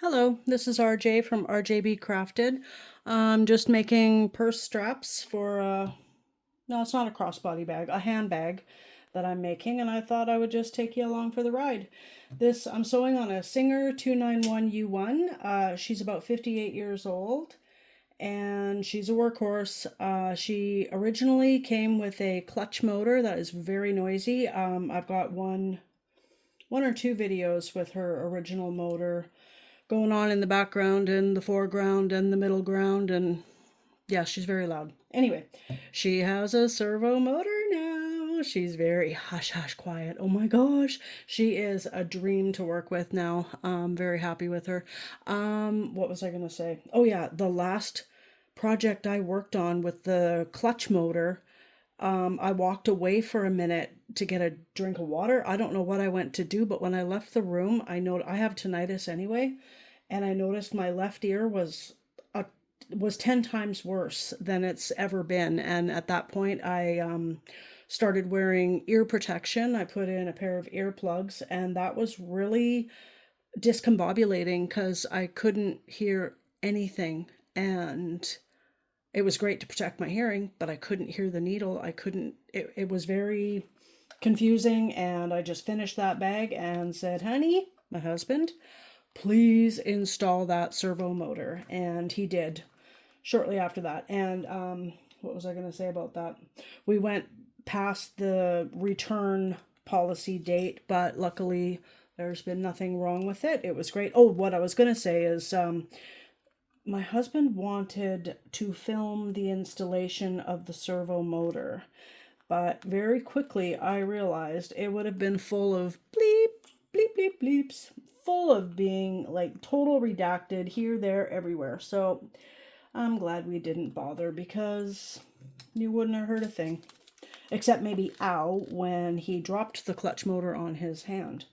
Hello, this is RJ from RJB Crafted. I'm just making purse straps for no, it's not a crossbody bag, a handbag that I'm making, and I thought I would just take you along for the ride. I'm sewing on a Singer 291U1. She's about 58 years old, and she's a workhorse. She originally came with a clutch motor that is very noisy. I've got one or two videos with her original motor going on in the background and the foreground and the middle ground, and yeah, she's very loud. Anyway, she has a servo motor now. She's very hush hush quiet. Oh my gosh, she is a dream to work with now. I'm very happy with her. What was I gonna say? Oh yeah, the last project I worked on with the clutch motor, I walked away for a minute to get a drink of water. I don't know what I went to do, but when I left the room, I have tinnitus anyway, and I noticed my left ear was 10 times worse than it's ever been. And at that point, I started wearing ear protection. I put in a pair of earplugs, and that was really discombobulating because I couldn't hear anything. And it was great to protect my hearing, but I couldn't hear the needle. It was very confusing. And I just finished that bag and said, honey, my husband, please install that servo motor. And he did shortly after that. And what was I going to say about that? We went past the return policy date, but luckily there's been nothing wrong with it. It was great. Oh, what I was going to say is my husband wanted to film the installation of the servo motor, but very quickly I realized it would have been full of bleep, bleep, bleep, bleeps, full of being like total redacted here, there, everywhere. So I'm glad we didn't bother because you wouldn't have heard a thing. Except maybe ow when he dropped the clutch motor on his hand.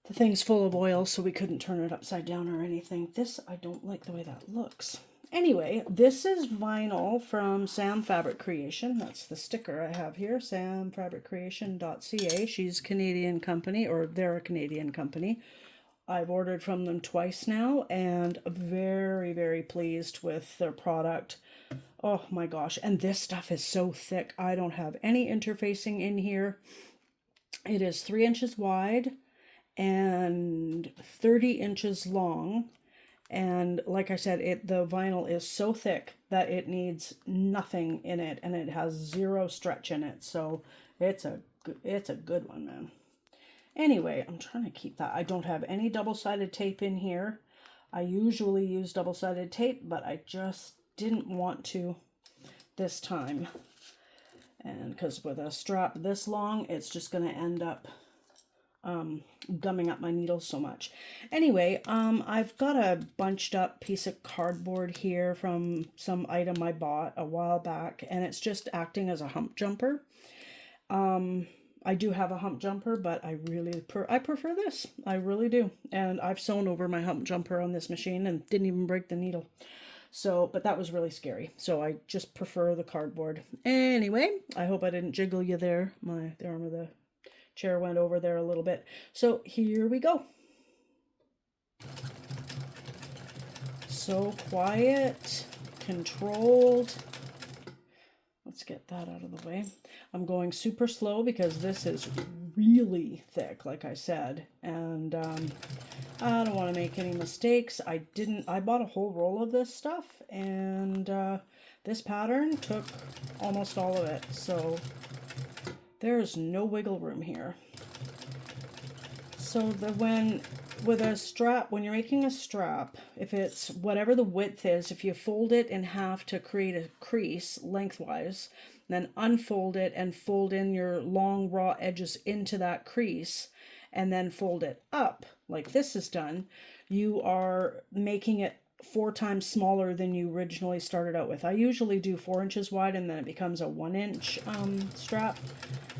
The thing's full of oil, so we couldn't turn it upside down or anything. I don't like the way that looks. Anyway, this is vinyl from Sam Fabric Creation. That's the sticker I have here, samfabriccreation.ca. She's a Canadian company, or they're a Canadian company. I've ordered from them twice now, and very, very pleased with their product. Oh my gosh, and this stuff is so thick. I don't have any interfacing in here. It is 3 inches wide and 30 inches long. And like I said, the vinyl is so thick that it needs nothing in it, and it has zero stretch in it. So it's a good one, man. Anyway, I'm trying to keep that. I don't have any double-sided tape in here. I usually use double-sided tape, but I just didn't want to this time. And because with a strap this long, it's just going to end up gumming up my needles so much. Anyway, I've got a bunched up piece of cardboard here from some item I bought a while back, and it's just acting as a hump jumper. I do have a hump jumper, but I prefer this. I really do. And I've sewn over my hump jumper on this machine and didn't even break the needle. So, but that was really scary. So I just prefer the cardboard. Anyway, I hope I didn't jiggle you there. The arm of the chair went over there a little bit. So here we go. So quiet, controlled. Let's get that out of the way. I'm going super slow because this is really thick, like I said, and I don't want to make any mistakes. I bought a whole roll of this stuff, and this pattern took almost all of it, so there's no wiggle room here. So with a strap, when you're making a strap, if it's whatever the width is, if you fold it in half to create a crease lengthwise, then unfold it and fold in your long raw edges into that crease, and then fold it up like this is done, you are making it 4 times smaller than you originally started out with. I usually do 4 inches wide, and then it becomes a 1 inch strap,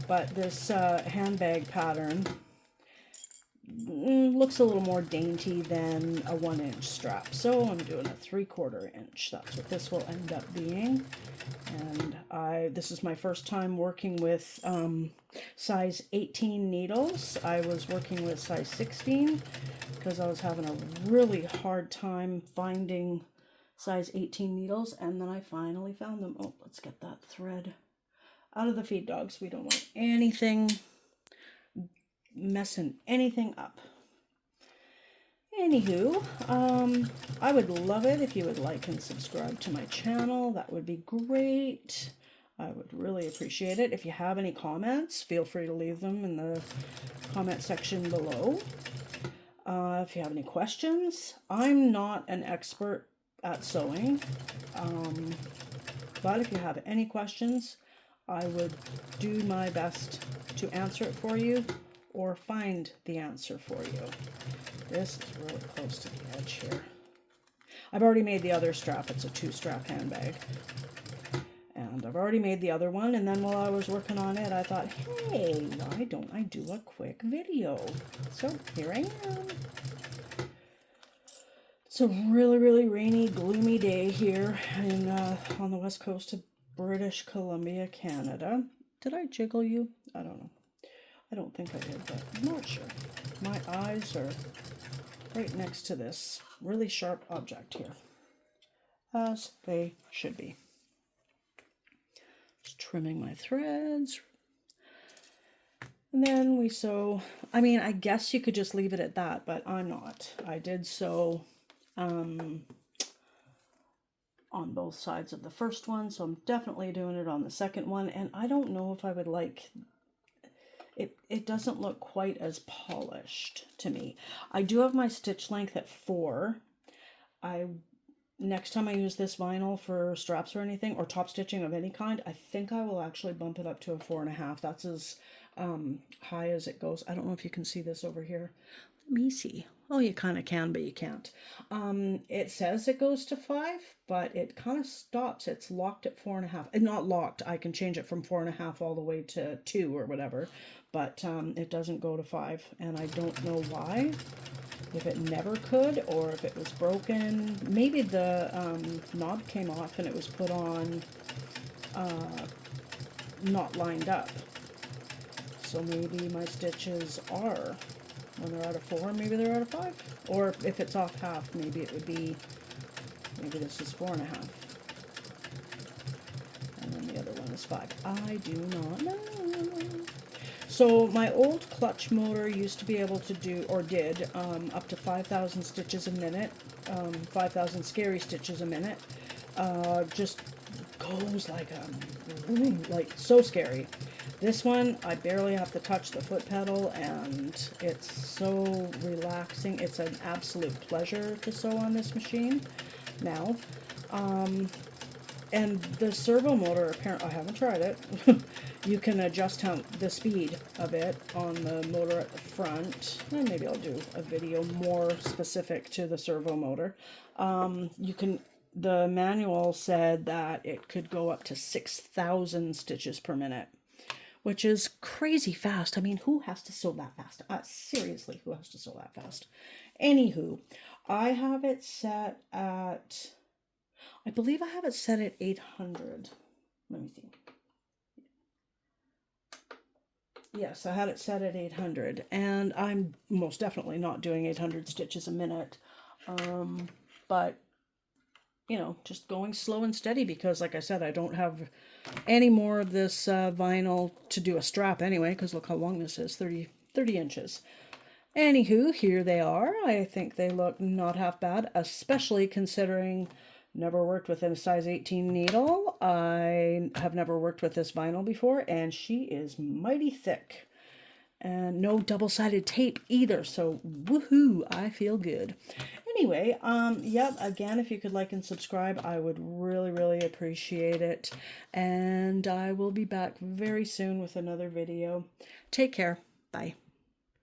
but this handbag pattern, looks a little more dainty than a 1-inch strap. So I'm doing a 3/4 inch. That's what this will end up being. And this is my first time working with size 18 needles. I was working with size 16 because I was having a really hard time finding size 18 needles, and then I finally found them. Oh, let's get that thread out of the feed dogs. We don't want anything messing anything up. Anywho, I would love it if you would like and subscribe to my channel. That would be great. I would really appreciate it. If you have any comments, feel free to leave them in the comment section below. If you have any questions, I'm not an expert at sewing, but if you have any questions, I would do my best to answer it for you or find the answer for you. This is really close to the edge here. I've already made the other strap. It's a 2-strap handbag. And I've already made the other one, and then while I was working on it, I thought, hey, why don't I do a quick video? So here I am. It's a really, really rainy, gloomy day here on the west coast of British Columbia, Canada. Did I jiggle you? I don't know. I don't think I did, but I'm not sure. My eyes are right next to this really sharp object here, as they should be. Just trimming my threads. And then we sew. I mean, I guess you could just leave it at that, but I'm not. I did sew on both sides of the first one, so I'm definitely doing it on the second one, and I don't know if I would like it. It doesn't look quite as polished to me. I do have my stitch length at 4. Next time I use this vinyl for straps or anything, or top stitching of any kind, I think I will actually bump it up to a 4.5. That's as high as it goes. I don't know if you can see this over here. Let me see. Oh, you kind of can, but you can't. It says it goes to 5, but it kind of stops. It's locked at 4.5. Not locked. I can change it from 4.5 all the way to 2 or whatever, but it doesn't go to 5, and I don't know why. If it never could, or if it was broken. Maybe the knob came off and it was put on not lined up. So maybe my stitches are, when they're out of 4, maybe they're out of 5. Or if it's off half, maybe it would be, maybe this is 4.5. And then the other one is 5. I do not know. So my old clutch motor used to be able to do, or did, up to 5,000 stitches a minute, 5,000 scary stitches a minute. Just goes like so scary. This one, I barely have to touch the foot pedal, and it's so relaxing. It's an absolute pleasure to sew on this machine now. And the servo motor, apparently, I haven't tried it. You can adjust the speed of it on the motor at the front. And maybe I'll do a video more specific to the servo motor. The manual said that it could go up to 6,000 stitches per minute, which is crazy fast. I mean, who has to sew that fast? Seriously, who has to sew that fast? Anywho, I have it set at, I believe I have it set at 800. Let me see. Yes, I had it set at 800, and I'm most definitely not doing 800 stitches a minute. But, you know, just going slow and steady because, like I said, I don't have any more of this vinyl to do a strap anyway, because look how long this is, 30 inches. Anywho, here they are. I think they look not half bad, especially considering never worked with a size 18 needle. I have never worked with this vinyl before, and she is mighty thick. And no double-sided tape either, so woohoo, I feel good. Anyway, yep, again, if you could like and subscribe, I would really, really appreciate it. And I will be back very soon with another video. Take care. Bye.